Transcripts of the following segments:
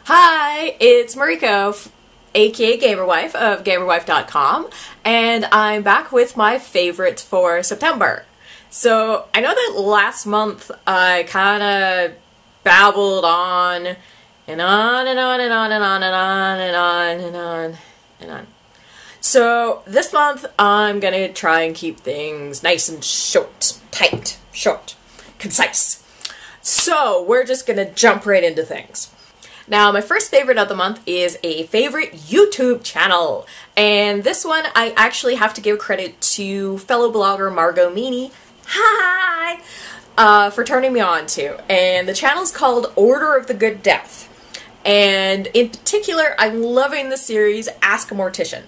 Hi, it's Mariko, aka Gamerwife of Gamerwife.com, and I'm back with my favorites for September. So, I know that last month I kind of babbled on and on and on and on and on and on and on and on and on. So, this month I'm gonna try and keep things nice and short, tight, short, concise. So, we're just gonna jump right into things. Now, my first favorite of the month is a favorite YouTube channel. And this one, I actually have to give credit to fellow blogger Margot Meany. Hi! For turning me on to. And the channel is called Order of the Good Death. And in particular, I'm loving the series Ask a Mortician.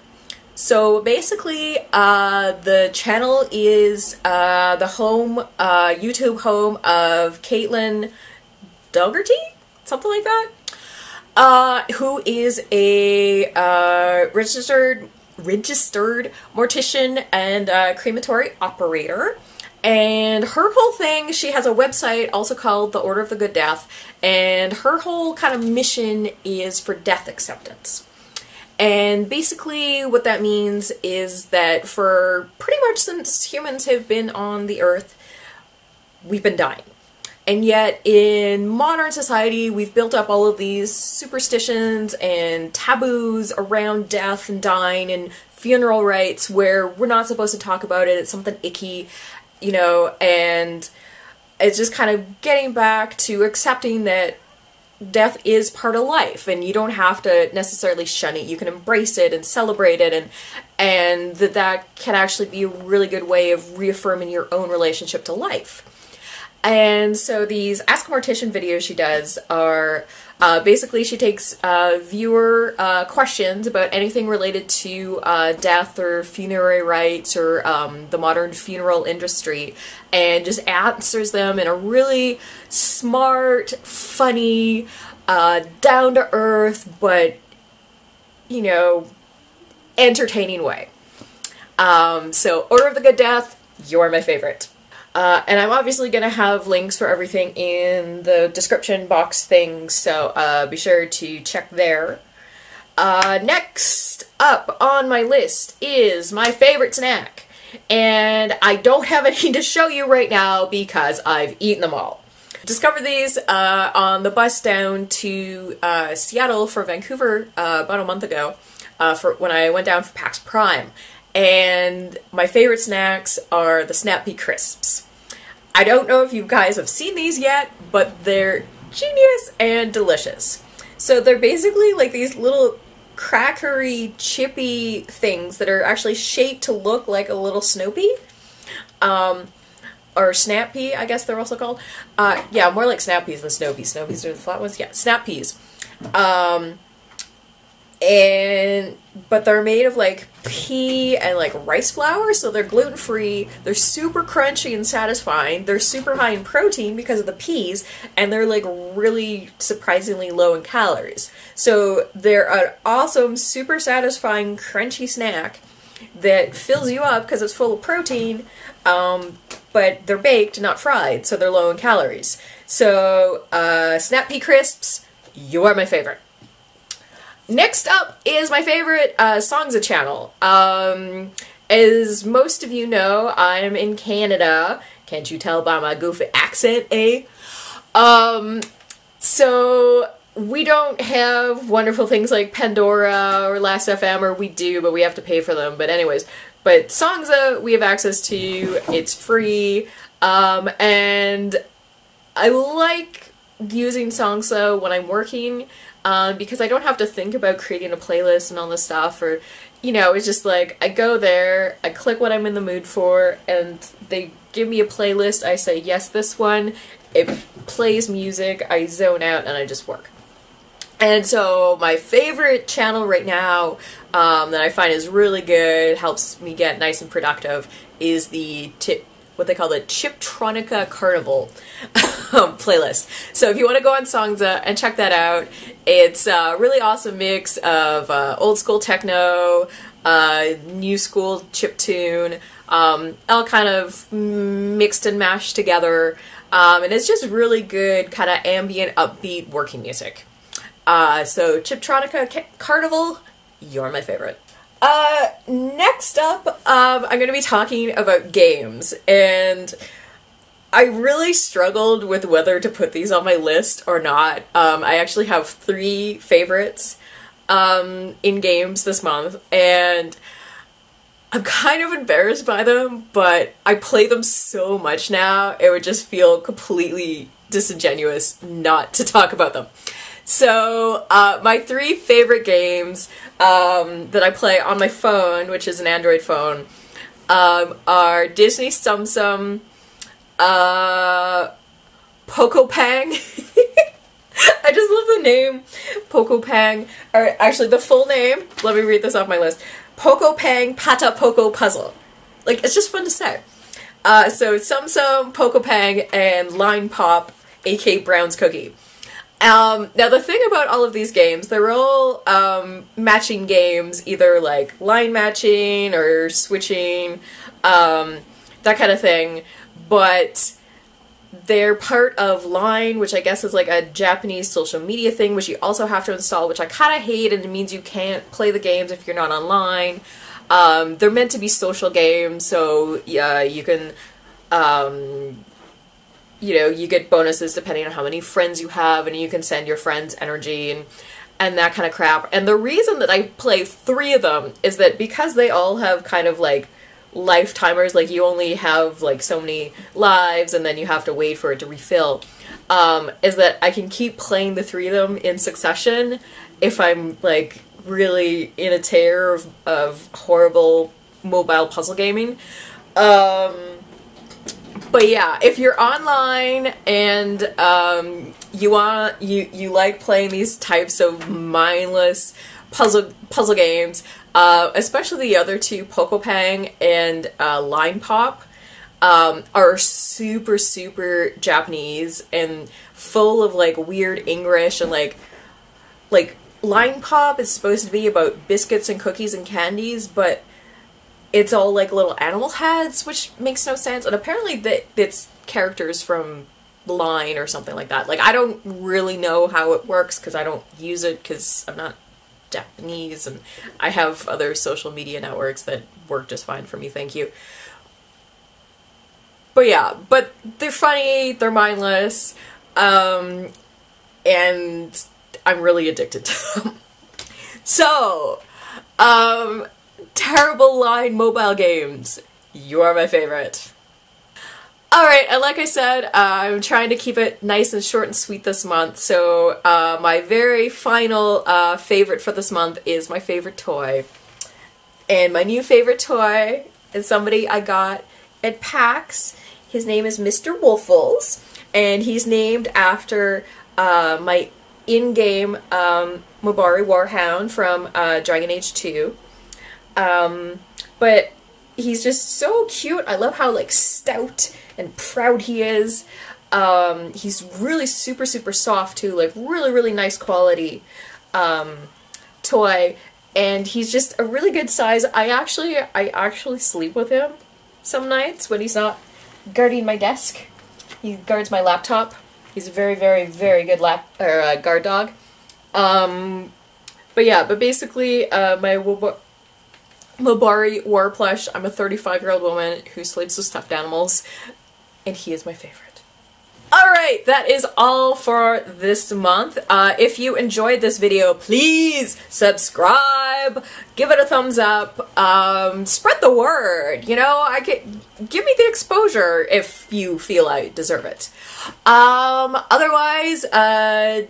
So basically, the channel is the home, YouTube home of Caitlin Dougherty? Something like that? Who is a registered mortician and crematory operator. And her whole thing, she has a website also called The Order of the Good Death, and her whole kind of mission is for death acceptance. And basically what that means is that for pretty much since humans have been on the earth, we've been dying. And yet, in modern society, we've built up all of these superstitions and taboos around death and dying and funeral rites where we're not supposed to talk about it, it's something icky, you know, and it's just kind of getting back to accepting that death is part of life and you don't have to necessarily shun it, you can embrace it and celebrate it, and that can actually be a really good way of reaffirming your own relationship to life. And so these Ask a Mortician videos she does are, basically she takes viewer questions about anything related to death or funerary rites or the modern funeral industry, and just answers them in a really smart, funny, down-to-earth, but, you know, entertaining way. So Order of the Good Death, you're my favorite. And I'm obviously going to have links for everything in the description box thing, so be sure to check there. Next up on my list is my favorite snack. And I don't have any to show you right now because I've eaten them all. Discovered these on the bus down to Seattle from Vancouver about a month ago for when I went down for PAX Prime. And my favorite snacks are the Snap Pea Crisps. I don't know if you guys have seen these yet, but they're genius and delicious. So they're basically like these little crackery, chippy things that are actually shaped to look like a little snow pea. Or snap pea, I guess they're also called. Yeah, more like snap peas than snow peas. Snow peas are the flat ones? Yeah, snap peas. But they're made of like pea and like rice flour, so they're gluten-free, they're super crunchy and satisfying, they're super high in protein because of the peas, and they're like really surprisingly low in calories. So they're an awesome, super satisfying, crunchy snack that fills you up because it's full of protein, but they're baked, not fried, so they're low in calories. So, Snap Pea Crisps, you are my favorite. Next up is my favorite Songza channel. As most of you know, I'm in Canada. Can't you tell by my goofy accent, eh? So we don't have wonderful things like Pandora or Last.fm, or we do, but we have to pay for them. But anyways, but Songza we have access to. It's free, and I like using Songza when I'm working. Because I don't have to think about creating a playlist and all this stuff, or, you know, it's just like, I go there, I click what I'm in the mood for, and they give me a playlist, I say, yes, this one, it plays music, I zone out, and I just work. And so, my favorite channel right now, that I find is really good, helps me get nice and productive, is the what they call the Chiptronica Carnival playlist. So if you want to go on Songza and check that out, it's a really awesome mix of old school techno, new school chiptune, all kind of mixed and mashed together, and it's just really good kind of ambient, upbeat working music. So Chiptronica Carnival, you're my favorite. Next up, I'm going to be talking about games, and I really struggled with whether to put these on my list or not. I actually have 3 favorites in games this month, and I'm kind of embarrassed by them, but I play them so much now, it would just feel completely disingenuous not to talk about them. So, my 3 favorite games that I play on my phone, which is an Android phone, are Disney Tsum Tsum, Poco Pang. I just love the name, Poco Pang. Or actually, the full name, let me read this off my list. Poco Pang Pata Poco Puzzle. Like, it's just fun to say. So, Tsum Tsum, Poco Pang, and Line Pop, aka Brown's Cookie. Now the thing about all of these games, they're all matching games, either like line matching or switching, that kind of thing, but they're part of Line, which I guess is like a Japanese social media thing, which you also have to install, which I kind of hate, and it means you can't play the games if you're not online. They're meant to be social games, so yeah, you can you know, you get bonuses depending on how many friends you have, and you can send your friends energy and that kind of crap. And the reason that I play 3 of them is that because they all have kind of like lifetimers, like you only have like so many lives and then you have to wait for it to refill, is that I can keep playing the 3 of them in succession if I'm like really in a tear of horrible mobile puzzle gaming. But yeah, if you're online and you like playing these types of mindless puzzle games, especially the other 2, Poco Pang and Line Pop, are super Japanese and full of like weird English, and like Line Pop is supposed to be about biscuits and cookies and candies, but it's all like little animal heads, which makes no sense. And apparently it's characters from Line or something like that. Like, I don't really know how it works because I don't use it because I'm not Japanese and I have other social media networks that work just fine for me, thank you. But yeah, but they're funny, they're mindless, and I'm really addicted to them. So, terrible Line mobile games. You are my favorite. Alright, and like I said, I'm trying to keep it nice and short and sweet this month, so my very final favorite for this month is my favorite toy. And my new favorite toy is somebody I got at PAX. His name is Mr. Wolfles, and he's named after my in-game Mobari Warhound from Dragon Age 2. But he's just so cute. I love how like stout and proud he is. He's really super soft too, like really nice quality toy, and he's just a really good size. I actually sleep with him some nights when he's not guarding my desk. He guards my laptop. He's a very good guard dog. But yeah, but basically my Mobari War Plush. I'm a 35-year-old woman who sleeps with stuffed animals, and he is my favorite. Alright, that is all for this month. If you enjoyed this video, please subscribe, give it a thumbs up, spread the word, you know, give me the exposure if you feel I deserve it. Otherwise,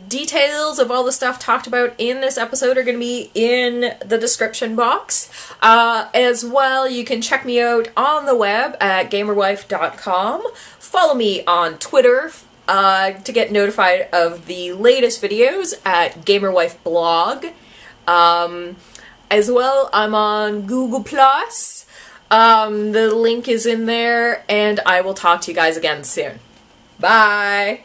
details of all the stuff talked about in this episode are going to be in the description box. As well, you can check me out on the web at gamerwife.com. Follow me on Twitter to get notified of the latest videos at Gamerwife blog. As well, I'm on Google+. The link is in there, and I will talk to you guys again soon. Bye!